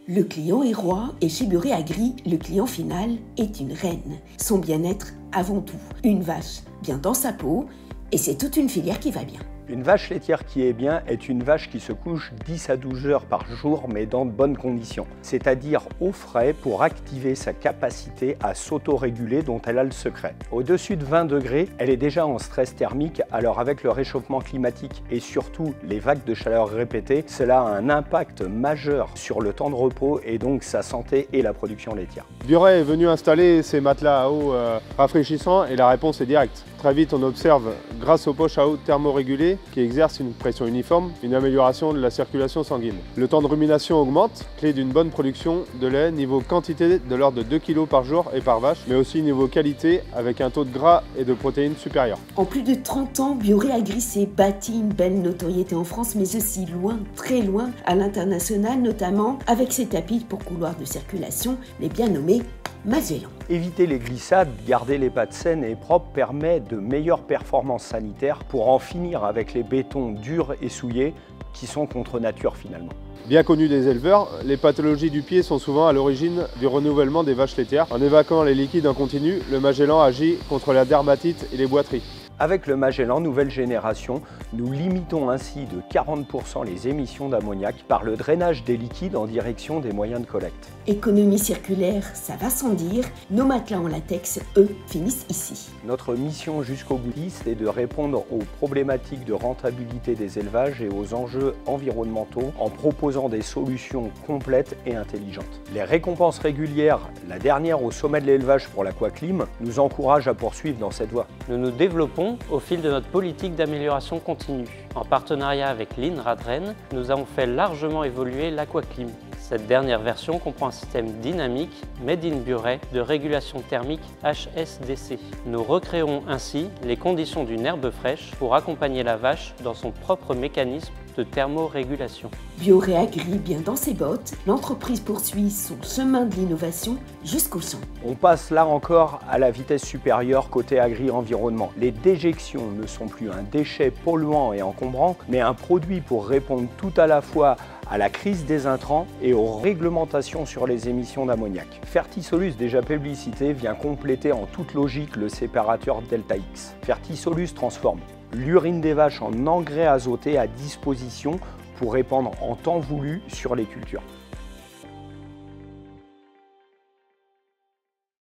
Le client est roi et chez Buré Agri, le client final est une reine. Son bien-être avant tout. Une vache bien dans sa peau et c'est toute une filière qui va bien. Une vache laitière qui est bien est une vache qui se couche 10 à 12 heures par jour, mais dans de bonnes conditions. C'est-à-dire au frais pour activer sa capacité à s'autoréguler dont elle a le secret. Au-dessus de 20 degrés, elle est déjà en stress thermique, alors avec le réchauffement climatique et surtout les vagues de chaleur répétées, cela a un impact majeur sur le temps de repos et donc sa santé et la production laitière. Buré est venu installer ses matelas à eau rafraîchissants et la réponse est directe. Très vite, on observe, grâce aux poches à eau thermorégulées qui exercent une pression uniforme, une amélioration de la circulation sanguine. Le temps de rumination augmente, clé d'une bonne production de lait, niveau quantité de l'ordre de 2 kg par jour et par vache, mais aussi niveau qualité avec un taux de gras et de protéines supérieur. En plus de 30 ans, Buré Agri s'est bâti une belle notoriété en France, mais aussi loin, très loin, à l'international, notamment avec ses tapis pour couloirs de circulation, les bien nommés Magellan. Éviter les glissades, garder les pattes saines et propres permet de meilleures performances sanitaires pour en finir avec les bétons durs et souillés qui sont contre nature finalement. Bien connu des éleveurs, les pathologies du pied sont souvent à l'origine du renouvellement des vaches laitières. En évacuant les liquides en continu, le Magellan agit contre la dermatite et les boiteries. Avec le Magellan nouvelle génération, nous limitons ainsi de 40% les émissions d'ammoniac par le drainage des liquides en direction des moyens de collecte. Économie circulaire, ça va sans dire, nos matelas en latex, eux, finissent ici. Notre mission jusqu'au boutiste est de répondre aux problématiques de rentabilité des élevages et aux enjeux environnementaux en proposant des solutions complètes et intelligentes. Les récompenses régulières, la dernière au sommet de l'élevage pour l'aquaclim, nous encouragent à poursuivre dans cette voie. Nous nous développons au fil de notre politique d'amélioration continue. En partenariat avec l'INRA de Rennes, nous avons fait largement évoluer l'aquaclim. Cette dernière version comprend un système dynamique Made in Buré de régulation thermique HSDC. Nous recréons ainsi les conditions d'une herbe fraîche pour accompagner la vache dans son propre mécanisme de thermorégulation. Buré Agri bien dans ses bottes, l'entreprise poursuit son chemin de l'innovation jusqu'au champ. On passe là encore à la vitesse supérieure côté agri-environnement. Les déjections ne sont plus un déchet polluant et encombrant, mais un produit pour répondre tout à la fois à la crise des intrants et aux réglementations sur les émissions d'ammoniac. Fertisolus, déjà publicité, vient compléter en toute logique le séparateur Delta X. Fertisolus transforme l'urine des vaches en engrais azoté à disposition pour répandre en temps voulu sur les cultures.